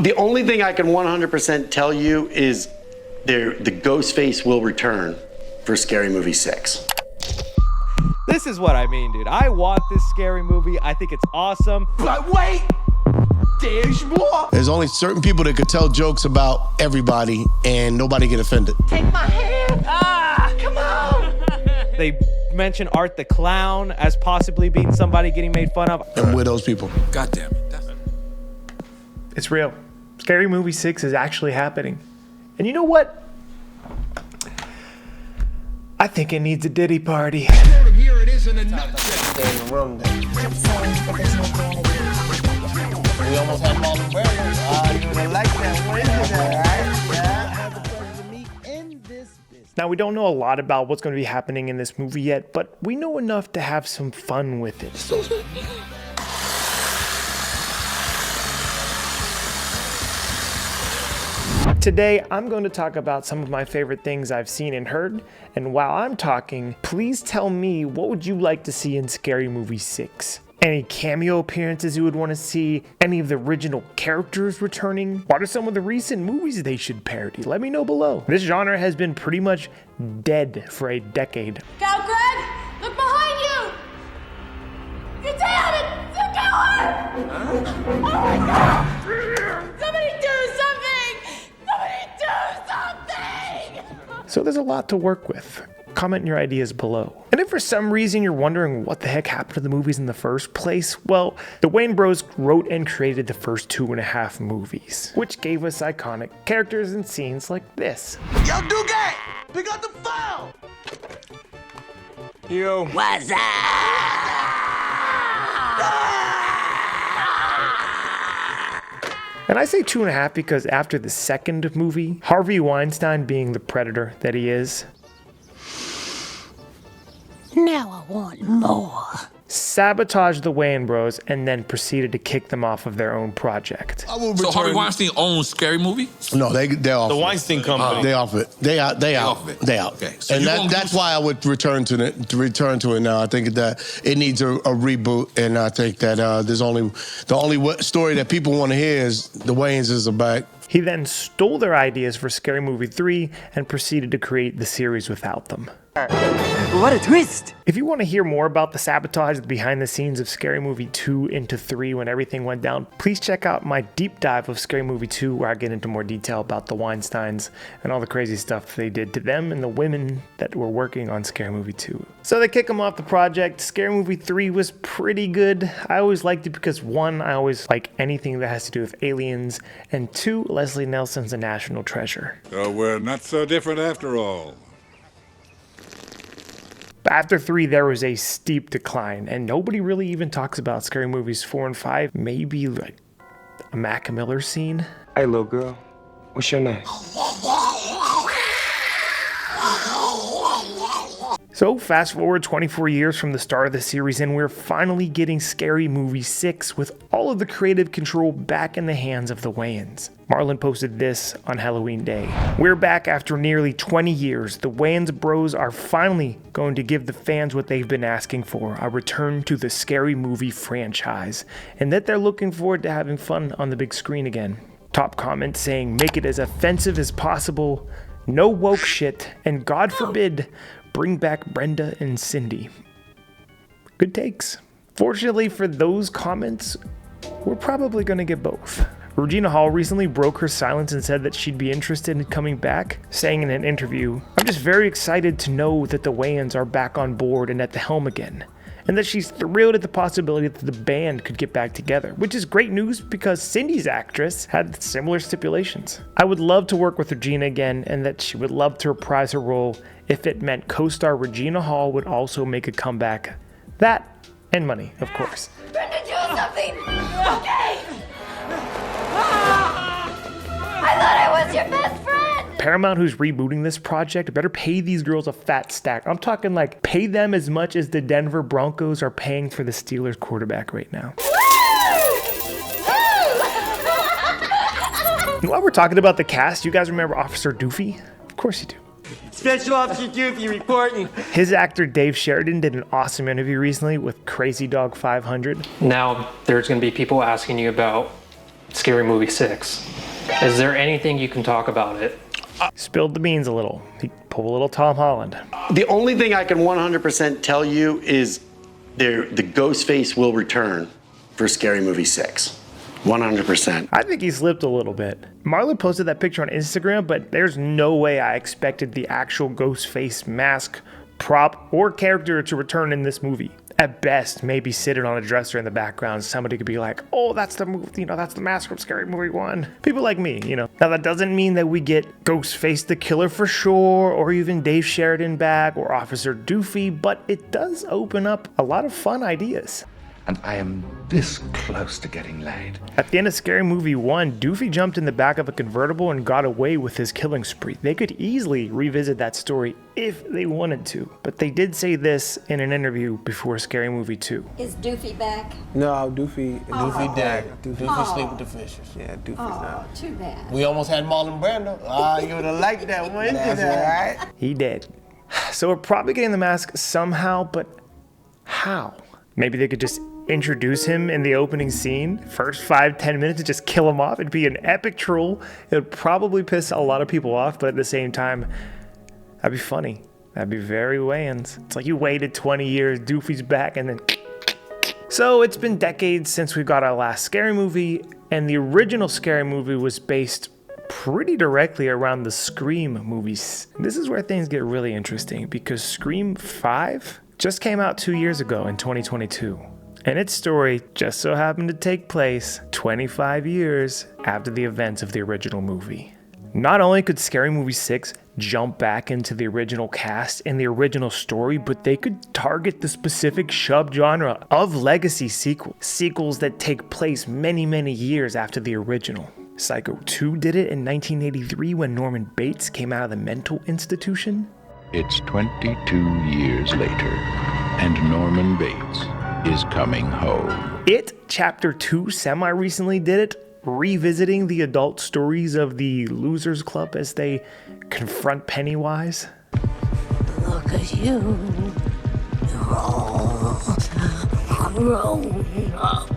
The only thing I can 100% tell you is the Ghostface will return for Scary Movie 6. This is what I mean, dude. I want this scary movie. I think it's awesome. But wait! There's more! There's only certain people that could tell jokes about everybody and nobody get offended. Take my hand! Come on! They mention Art the Clown as possibly being somebody getting made fun of. And we're those people. God damn it. It's real. Scary Movie 6 is actually happening. And you know what? I think it needs a Diddy party. Here it is in a nutshell. Stay in the room then. We almost had Marlon Wayans. You would like that. What is it, right? Now, we don't know a lot about what's going to be happening in this movie yet, but we know enough to have some fun with it. Today, I'm going to talk about some of my favorite things I've seen and heard, and while I'm talking, please tell me what would you like to see in Scary Movie 6? Any cameo appearances you would want to see? Any of the original characters returning? What are some of the recent movies they should parody? Let me know below. This genre has been pretty much dead for a decade. Go, Greg! Look behind you! Get down! It's a killer! Oh my God! Somebody do something! Somebody do something! So there's a lot to work with. Comment your ideas below. And if for some reason you're wondering what the heck happened to the movies in the first place, well, the Wayan Bros wrote and created the first 2.5 movies, which gave us iconic characters and scenes like this. Yo, Dugan! Pick up the phone! Yo. What's up? And I say 2.5 because after the second movie, Harvey Weinstein being the predator that he is, Now I want more. sabotaged the Wayan Bros and then proceeded to kick them off of their own project. So Harvey Weinstein owns Scary Movie? No, they're off. The Weinstein Company. They off it. They out. They out. They out. Okay. So and that's why I would return to it now. I think that it needs a reboot, and I think that the only story that people want to hear is the Wayanses are back. He then stole their ideas for Scary Movie 3 and proceeded to create the series without them. What a twist! If you want to hear more about the sabotage behind the scenes of Scary Movie 2 into 3 when everything went down, please check out my deep dive of Scary Movie 2 where I get into more detail about the Weinsteins and all the crazy stuff they did to them and the women that were working on Scary Movie 2. So they kick them off the project. Scary Movie 3 was pretty good. I always liked it because 1, I always like anything that has to do with aliens, and 2, Leslie Nelson's a national treasure. So we're not so different after all. After 3, there was a steep decline, and nobody really even talks about Scary Movies 4 and 5. Maybe like a Mac Miller scene. Hey, little girl, what's your name? So fast forward 24 years from the start of the series, and we're finally getting Scary Movie 6 with all of the creative control back in the hands of the Wayans. Marlon posted this on Halloween Day. We're back after nearly 20 years. The Wayan Bros are finally going to give the fans what they've been asking for, a return to the Scary Movie franchise, and that they're looking forward to having fun on the big screen again. Top comment saying, make it as offensive as possible, no woke shit, and God forbid, bring back Brenda and Cindy. Good takes. Fortunately for those comments, we're probably going to get both. Regina Hall recently broke her silence and said that she'd be interested in coming back, saying in an interview, "I'm just very excited to know that the Wayans are back on board and at the helm again, and that she's thrilled at the possibility that the band could get back together," which is great news because Cindy's actress had similar stipulations. I would love to work with Regina again, and that she would love to reprise her role if it meant co-star Regina Hall would also make a comeback. That, and money, of course. Brenda, do something! Okay! I thought I was your best friend! Paramount, who's rebooting this project, better pay these girls a fat stack. I'm talking like pay them as much as the Denver Broncos are paying for the Steelers quarterback right now. And while we're talking about the cast, you guys remember Officer Doofy? Of course you do. Special Officer Doofy reporting. His actor Dave Sheridan did an awesome interview recently with Crazy Dog 500. Now there's going to be people asking you about Scary Movie 6. Is there anything you can talk about it? Spilled the beans a little. He pulled a little Tom Holland. The only thing I can 100% tell you is the Ghostface will return for Scary Movie 6. 100%. I think he slipped a little bit. Marlon posted that picture on Instagram, but there's no way I expected the actual Ghostface mask, prop, or character to return in this movie. At best, maybe sitting on a dresser in the background, somebody could be like, oh, that's the movie, that's the mask from Scary Movie 1. People like me, Now that doesn't mean that we get Ghostface the Killer for sure, or even Dave Sheridan back, or Officer Doofy, but it does open up a lot of fun ideas. And I am this close to getting laid. At the end of Scary Movie 1, Doofy jumped in the back of a convertible and got away with his killing spree. They could easily revisit that story if they wanted to, but they did say this in an interview before Scary Movie 2. Is Doofy back? No, Doofy dead. Doofy sleep with the fishes. Yeah, Doofy's not. Too bad. We almost had Marlon Brando. You would have liked that one. That's right. He did. So we're probably getting the mask somehow, but how? Maybe they could just introduce him in the opening scene, first 5-10 minutes, and just kill him off. It'd be an epic troll. It would probably piss a lot of people off, but at the same time, that'd be funny. That'd be very Wayans. It's like you waited 20 years, Doofy's back, and then... So it's been decades since we got our last Scary Movie, and the original Scary Movie was based pretty directly around the Scream movies. This is where things get really interesting, because Scream 5 just came out 2 years ago in 2022. And its story just so happened to take place 25 years after the events of the original movie. Not only could Scary Movie 6 jump back into the original cast and the original story, but they could target the specific subgenre of legacy sequels that take place many, many years after the original. Psycho 2 did it in 1983 when Norman Bates came out of the mental institution. It's 22 years later, and Norman Bates is coming home. It Chapter 2 semi-recently did it, revisiting the adult stories of the Losers Club as they confront Pennywise. Look at you. You're all grown up.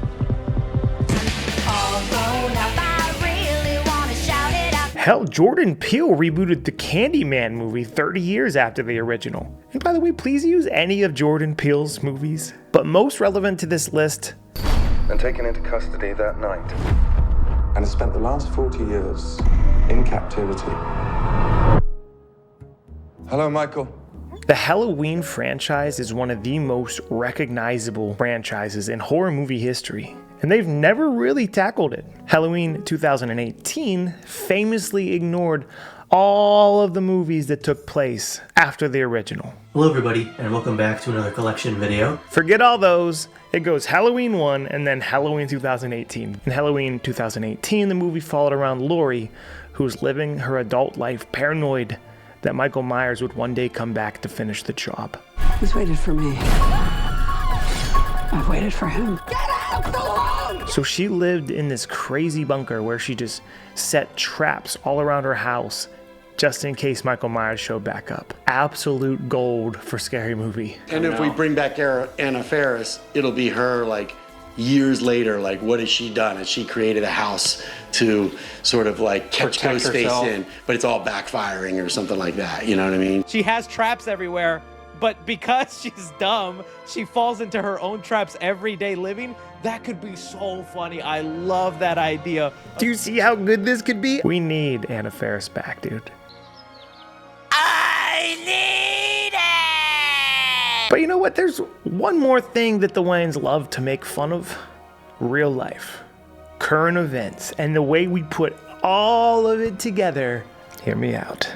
All grown up, I really want to shout it out. Hell, Jordan Peele rebooted the Candyman movie 30 years after the original. And by the way, please use any of Jordan Peele's movies. But most relevant to this list, And taken into custody that night. And has spent the last 40 years in captivity. Hello, Michael. the Halloween franchise is one of the most recognizable franchises in horror movie history, and they've never really tackled it. Halloween 2018 famously ignored all of the movies that took place after the original. Hello everybody, and welcome back to another collection video. Forget all those. It goes Halloween 1 and then Halloween 2018. In Halloween 2018, the movie followed around Laurie, who's living her adult life paranoid that Michael Myers would one day come back to finish the job. He's waited for me. I've waited for him. So she lived in this crazy bunker where she just set traps all around her house just in case Michael Myers showed back up. Absolute gold for Scary Movie. And if we bring back Anna Faris, it'll be her like years later, like what has she done? Has she created a house to sort of like catch Ghostface in, but it's all backfiring or something like that, you know what I mean? She has traps everywhere, but because she's dumb, she falls into her own traps every day living. That could be so funny. I love that idea. Do you see how good this could be? We need Anna Faris back, dude. I need it! But you know what? There's one more thing that the Wayans love to make fun of. Real life. Current events. And the way we put all of it together. Hear me out.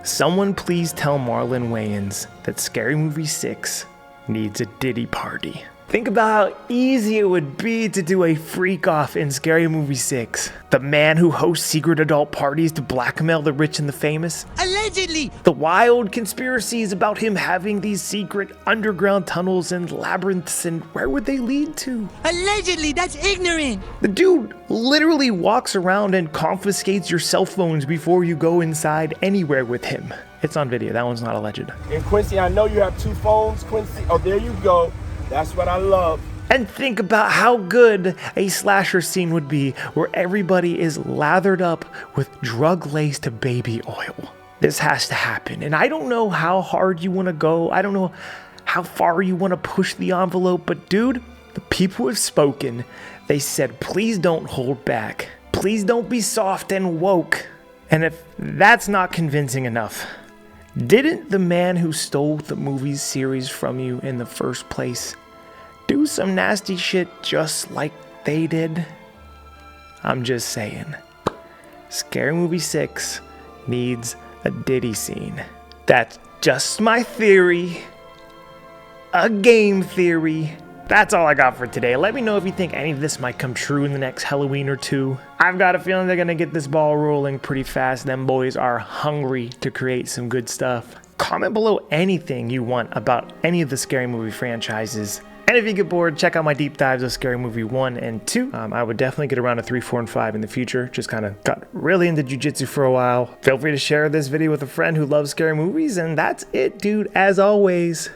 Someone please tell Marlon Wayans that Scary Movie 6 needs a Diddy party. Think about how easy it would be to do a freak off in Scary Movie 6. The man who hosts secret adult parties to blackmail the rich and the famous. Allegedly! The wild conspiracies about him having these secret underground tunnels and labyrinths, and where would they lead to? Allegedly, that's ignorant! The dude literally walks around and confiscates your cell phones before you go inside anywhere with him. It's on video, that one's not alleged. And Quincy, I know you have two phones, Quincy. Oh, there you go. That's what I love. And think about how good a slasher scene would be where everybody is lathered up with drug-laced baby oil. This has to happen. And I don't know how hard you want to go. I don't know how far you want to push the envelope. But dude, the people have spoken. They said, please don't hold back. Please don't be soft and woke. And if that's not convincing enough, didn't the man who stole the movie series from you in the first place do some nasty shit just like they did? I'm just saying. Scary Movie 6 needs a Diddy scene. That's just my theory. A game theory. That's all I got for today. Let me know if you think any of this might come true in the next Halloween or two. I've got a feeling they're gonna get this ball rolling pretty fast. Them boys are hungry to create some good stuff. Comment below anything you want about any of the Scary Movie franchises. And if you get bored, check out my deep dives of Scary Movie 1 and 2. I would definitely get around to 3, 4, and 5 in the future. Just kind of got really into jiu-jitsu for a while. Feel free to share this video with a friend who loves scary movies. And that's it, dude. As always,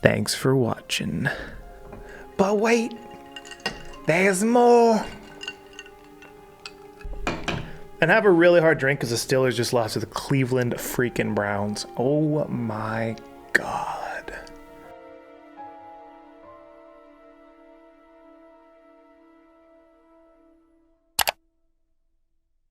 thanks for watching. But wait, there's more. And have a really hard drink because the Steelers just lost to the Cleveland freaking Browns. Oh my God.